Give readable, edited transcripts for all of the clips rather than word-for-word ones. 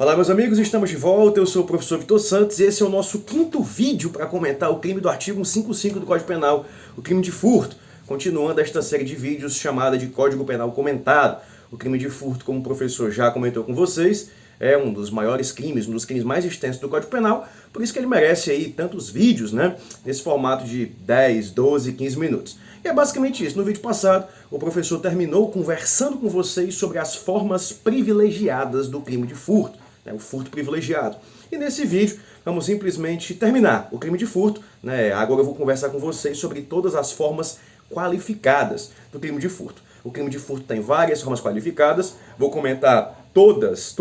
Olá meus amigos, estamos de volta, eu sou o professor Vitor Santos e esse é o nosso quinto vídeo para comentar o crime do artigo 155 do Código Penal, o crime de furto, continuando esta série de vídeos chamada de Código Penal Comentado. O crime de furto, como o professor já comentou com vocês, é um dos maiores crimes, um dos crimes mais extensos do Código Penal, por isso que ele merece aí tantos vídeos, né, nesse formato de 10, 12, 15 minutos. E é basicamente isso. No vídeo passado, o professor terminou conversando com vocês sobre as formas privilegiadas do crime de furto, né, o furto privilegiado. E nesse vídeo, vamos simplesmente terminar o crime de furto, né. Agora eu vou conversar com vocês sobre todas as formas qualificadas do crime de furto. O crime de furto tem várias formas qualificadas, vou comentar todas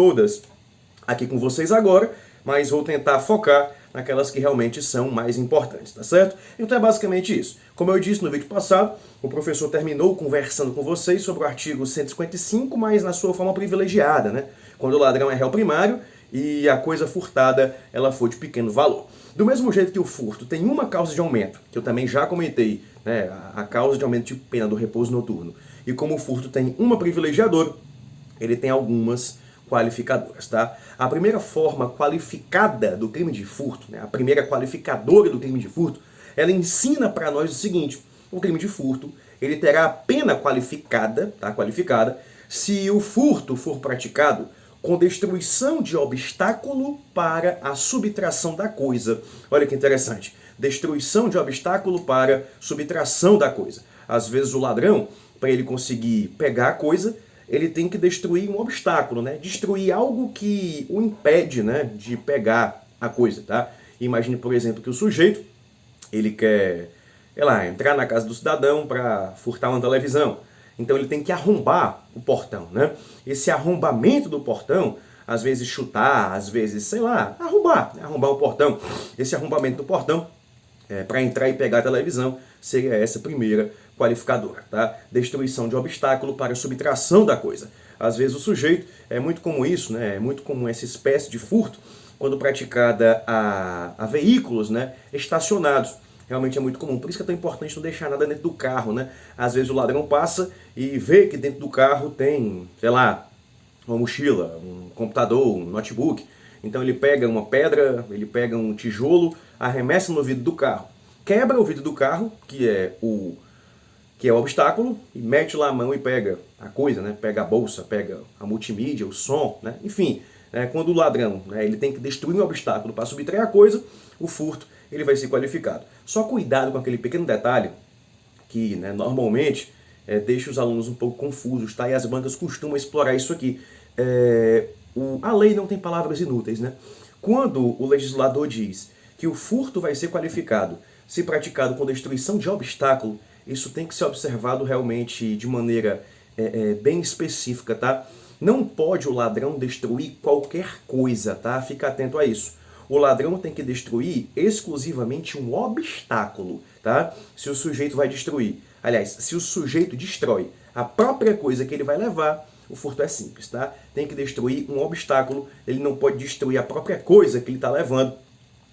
aqui com vocês agora, mas vou tentar focar naquelas que realmente são mais importantes, tá certo? Então é basicamente isso. Como eu disse no vídeo passado, o professor terminou conversando com vocês sobre o artigo 155, mas na sua forma privilegiada, né? Quando o ladrão é réu primário e a coisa furtada ela for de pequeno valor. Do mesmo jeito que o furto tem uma causa de aumento, que eu também já comentei, né, a causa de aumento de pena do repouso noturno, e como o furto tem uma privilegiadora, ele tem algumas qualificadoras, tá? A primeira forma qualificada do crime de furto, né, a primeira qualificadora do crime de furto, ela ensina para nós o seguinte: o crime de furto, ele terá a pena qualificada, tá? Qualificada, se o furto for praticado com destruição de obstáculo para a subtração da coisa. Olha que interessante. Destruição de obstáculo para subtração da coisa. Às vezes o ladrão, para ele conseguir pegar a coisa, ele tem que destruir um obstáculo, né? Destruir algo que o impede, né, de pegar a coisa, tá? Imagine, por exemplo, que o sujeito, ele quer, sei lá, entrar na casa do cidadão para furtar uma televisão. Então ele tem que arrombar o portão, né? Esse arrombamento do portão, às vezes chutar, às vezes, sei lá, arrombar o portão. Esse arrombamento do portão, para entrar e pegar a televisão, seria essa primeira qualificadora, tá? Destruição de obstáculo para subtração da coisa. Às vezes o sujeito, é muito comum isso, né? É muito comum essa espécie de furto, quando praticada a veículos, né, estacionados. Realmente é muito comum. Por isso que é tão importante não deixar nada dentro do carro, né? Às vezes o ladrão passa e vê que dentro do carro tem, sei lá, uma mochila, um computador, um notebook. Então ele pega uma pedra, ele pega um tijolo, arremessa no vidro do carro, quebra o vidro do carro, que é o obstáculo, e mete lá a mão e pega a coisa, né? Pega a bolsa, pega a multimídia, o som, né? Enfim, quando o ladrão, né, ele tem que destruir um obstáculo para subtrair a coisa, o furto ele vai ser qualificado. Só cuidado com aquele pequeno detalhe que, né, normalmente deixa os alunos um pouco confusos, tá? E as bancas costumam explorar isso aqui. A lei não tem palavras inúteis, né? Quando o legislador diz que o furto vai ser qualificado se praticado com destruição de obstáculo, isso tem que ser observado realmente de maneira bem específica, tá? Não pode o ladrão destruir qualquer coisa, tá? Fica atento a isso. O ladrão tem que destruir exclusivamente um obstáculo, tá? Se o sujeito vai destruir, aliás, se o sujeito destrói a própria coisa que ele vai levar, o furto é simples, tá? Tem que destruir um obstáculo, ele não pode destruir a própria coisa que ele está levando,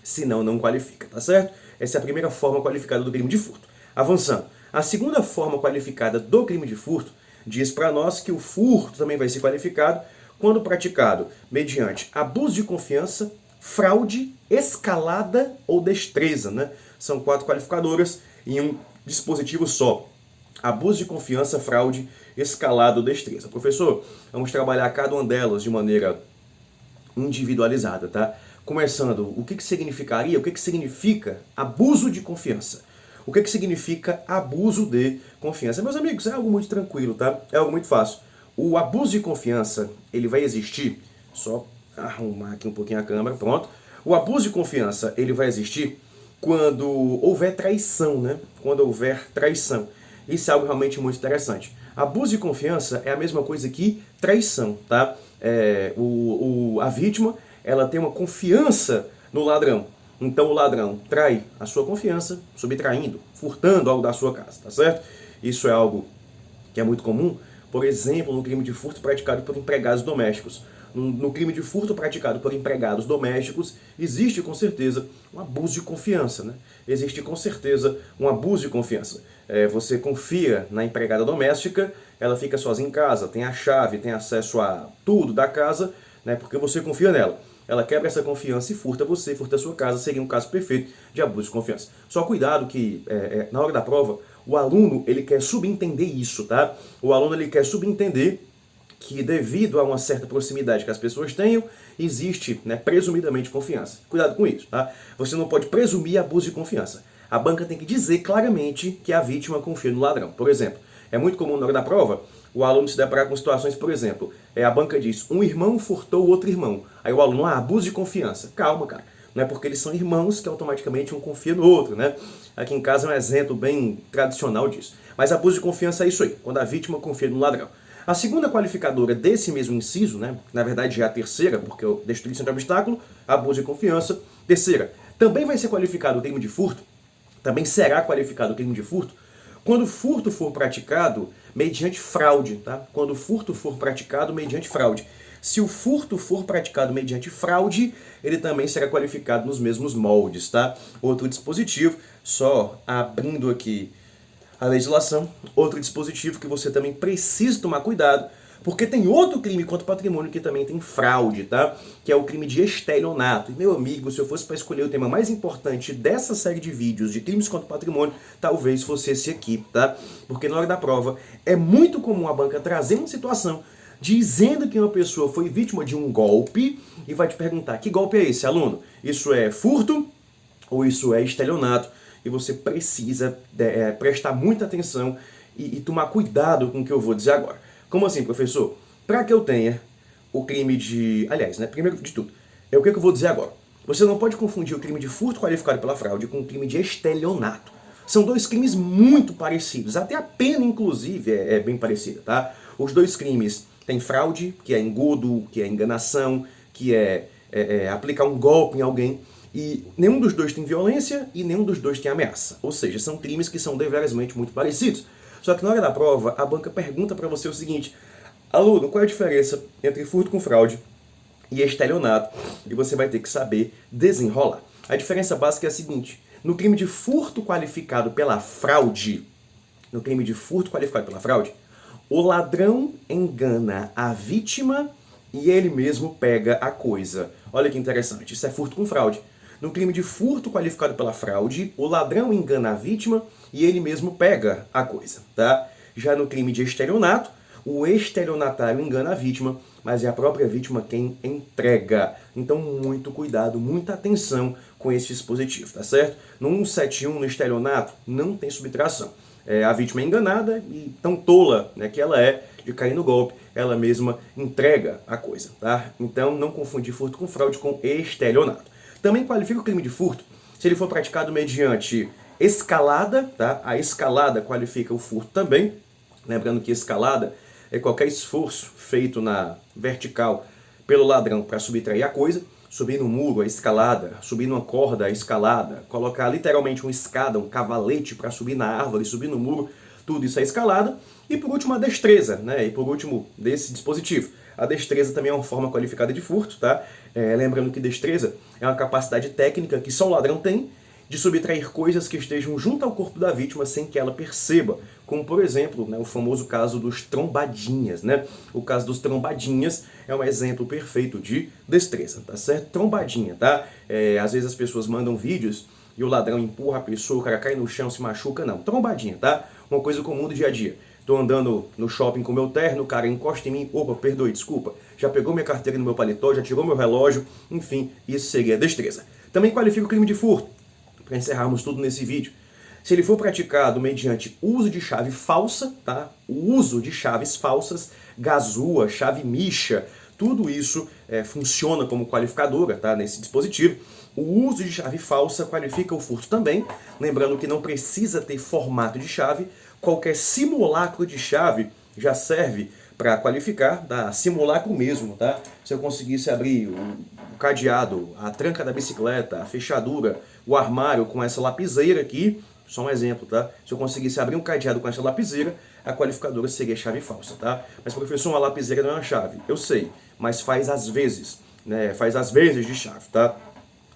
senão não qualifica, tá certo? Essa é a primeira forma qualificada do crime de furto. Avançando. A segunda forma qualificada do crime de furto diz para nós que o furto também vai ser qualificado quando praticado mediante abuso de confiança, fraude, escalada ou destreza, né? São 4 qualificadoras em um dispositivo só. Abuso de confiança, fraude, escalada ou destreza. Professor, vamos trabalhar cada uma delas de maneira individualizada, tá? Começando, o que significa abuso de confiança? O que significa abuso de confiança? Meus amigos, é algo muito tranquilo, tá? É algo muito fácil. O abuso de confiança, ele vai existir, só arrumar aqui um pouquinho a câmera, pronto. O abuso de confiança, ele vai existir quando houver traição, né? Quando houver traição. Isso é algo realmente muito interessante. Abuso de confiança é a mesma coisa que traição, tá? A vítima, ela tem uma confiança no ladrão. Então o ladrão trai a sua confiança, subtraindo, furtando algo da sua casa, tá certo? Isso é algo que é muito comum, por exemplo, no crime de furto praticado por empregados domésticos. No crime de furto praticado por empregados domésticos, existe com certeza um abuso de confiança, né? Existe com certeza um abuso de confiança. Você confia na empregada doméstica, ela fica sozinha em casa, tem a chave, tem acesso a tudo da casa, né? Porque você confia nela. Ela quebra essa confiança e furta você, furta a sua casa, seria um caso perfeito de abuso de confiança. Só cuidado que na hora da prova, o aluno ele quer subentender isso, tá? O aluno ele quer subentender que devido a uma certa proximidade que as pessoas tenham, existe, né, presumidamente confiança. Cuidado com isso, tá? Você não pode presumir abuso de confiança. A banca tem que dizer claramente que a vítima confia no ladrão. Por exemplo, é muito comum na hora da prova o aluno se deparar com situações, por exemplo, a banca diz, um irmão furtou outro irmão. Aí o aluno, abuso de confiança. Calma, cara. Não é porque eles são irmãos que automaticamente um confia no outro, né? Aqui em casa é um exemplo bem tradicional disso. Mas abuso de confiança é isso aí, quando a vítima confia no ladrão. A segunda qualificadora desse mesmo inciso, né, na verdade já é a terceira, porque eu destruição de obstáculo, abuso de confiança. Terceira, também vai ser qualificado o crime de furto, também será qualificado o crime de furto, quando o furto for praticado mediante fraude, tá? Quando o furto for praticado mediante fraude. Se o furto for praticado mediante fraude, ele também será qualificado nos mesmos moldes, tá? Outro dispositivo, só abrindo aqui a legislação, outro dispositivo que você também precisa tomar cuidado, porque tem outro crime contra o patrimônio que também tem fraude, tá? Que é o crime de estelionato. E, meu amigo, se eu fosse para escolher o tema mais importante dessa série de vídeos de crimes contra o patrimônio, talvez fosse esse aqui, tá? Porque na hora da prova é muito comum a banca trazer uma situação dizendo que uma pessoa foi vítima de um golpe e vai te perguntar, que golpe é esse, aluno? Isso é furto ou isso é estelionato? E você precisa prestar muita atenção e tomar cuidado com o que eu vou dizer agora. Como assim, professor? Para que eu tenha o crime de... Aliás, né, primeiro de tudo, é o que eu vou dizer agora. Você não pode confundir o crime de furto qualificado pela fraude com o crime de estelionato. São dois crimes muito parecidos, até a pena, inclusive, é bem parecida, tá? Os dois crimes têm fraude, que é engodo, que é enganação, que é aplicar um golpe em alguém, e nenhum dos dois tem violência e nenhum dos dois tem ameaça. Ou seja, são crimes que são deverazmente muito parecidos. Só que na hora da prova, a banca pergunta para você o seguinte, aluno, qual é a diferença entre furto com fraude e estelionato? E você vai ter que saber desenrolar. A diferença básica é a seguinte, no crime de furto qualificado pela fraude, o ladrão engana a vítima e ele mesmo pega a coisa. Olha que interessante, isso é furto com fraude. No crime de furto qualificado pela fraude, o ladrão engana a vítima e ele mesmo pega a coisa, tá? Já no crime de estelionato, o estelionatário engana a vítima, mas é a própria vítima quem entrega. Então, muito cuidado, muita atenção com esse dispositivo, tá certo? No 171, no estelionato, não tem subtração. A vítima é enganada e tão tola, né, que ela é de cair no golpe, ela mesma entrega a coisa, tá? Então, não confundir furto com fraude com estelionato. Também qualifica o crime de furto se ele for praticado mediante escalada, tá? A escalada qualifica o furto também. Lembrando que escalada é qualquer esforço feito na vertical pelo ladrão para subtrair a coisa. Subir no muro, a escalada, subir numa corda, a escalada, colocar literalmente uma escada, um cavalete para subir na árvore, subir no muro, tudo isso é escalada. E por último a destreza, né? E por último desse dispositivo. A destreza também é uma forma qualificada de furto, tá? Lembrando que destreza é uma capacidade técnica que só o ladrão tem de subtrair coisas que estejam junto ao corpo da vítima sem que ela perceba. Como, por exemplo, né, o famoso caso dos trombadinhas, né? O caso dos trombadinhas é um exemplo perfeito de destreza, tá certo? Trombadinha, tá? Às vezes as pessoas mandam vídeos e o ladrão empurra a pessoa, o cara cai no chão, se machuca, não. Trombadinha, tá? Uma coisa comum do dia a dia. Tô andando no shopping com meu terno, o cara encosta em mim, opa, perdoe, desculpa. Já pegou minha carteira no meu paletó, já tirou meu relógio, enfim, isso seria destreza. Também qualifica o crime de furto, para encerrarmos tudo nesse vídeo. Se ele for praticado mediante uso de chave falsa, tá? O uso de chaves falsas, gazua, chave micha, tudo isso funciona como qualificadora, tá? Nesse dispositivo. O uso de chave falsa qualifica o furto também, lembrando que não precisa ter formato de chave, qualquer simulacro de chave já serve para qualificar, tá? Simulacro mesmo, tá? Se eu conseguisse abrir o cadeado, a tranca da bicicleta, a fechadura, o armário com essa lapiseira aqui, só um exemplo, tá? Se eu conseguisse abrir um cadeado com essa lapiseira, a qualificadora seria chave falsa, tá? Mas, professor, uma lapiseira não é uma chave. Eu sei, mas faz às vezes, né? Faz às vezes de chave, tá?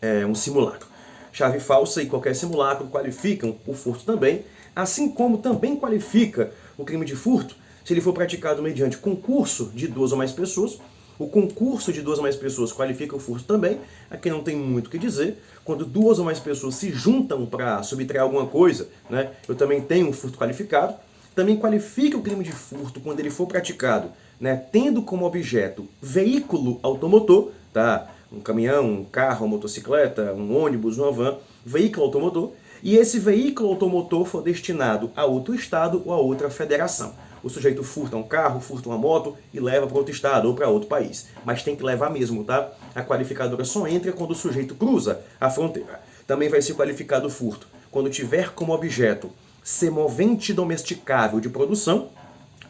É um simulacro. Chave falsa e qualquer simulacro qualificam o furto também, assim como também qualifica o crime de furto se ele for praticado mediante concurso de 2 ou mais pessoas, O concurso de duas ou mais pessoas qualifica o furto também. Aqui não tem muito o que dizer. Quando duas ou mais pessoas se juntam para subtrair alguma coisa, né, eu também tenho um furto qualificado. Também qualifica o crime de furto quando ele for praticado, né, tendo como objeto veículo automotor, tá? Um caminhão, um carro, uma motocicleta, um ônibus, uma van, veículo automotor, e esse veículo automotor for destinado a outro estado ou a outra federação. O sujeito furta um carro, furta uma moto e leva para outro estado ou para outro país. Mas tem que levar mesmo, tá? A qualificadora só entra quando o sujeito cruza a fronteira. Também vai ser qualificado o furto quando tiver como objeto semovente domesticável de produção,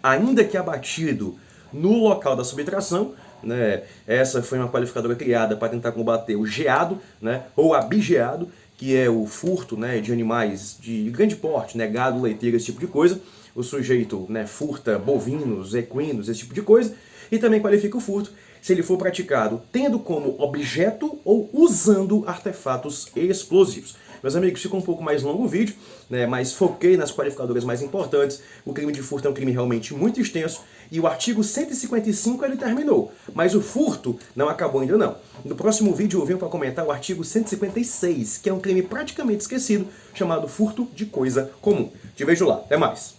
ainda que abatido no local da subtração, né? Essa foi uma qualificadora criada para tentar combater o geado, né? Ou abigeado, que é o furto, né, de animais de grande porte, né, gado, leiteiro, esse tipo de coisa. O sujeito, né, furta bovinos, equinos, esse tipo de coisa. E também qualifica o furto se ele for praticado tendo como objeto ou usando artefatos explosivos. Meus amigos, ficou um pouco mais longo o vídeo, né, mas foquei nas qualificadoras mais importantes. O crime de furto é um crime realmente muito extenso e o artigo 155 ele terminou, mas o furto não acabou ainda não. No próximo vídeo eu venho para comentar o artigo 156, que é um crime praticamente esquecido, chamado furto de coisa comum. Te vejo lá, até mais!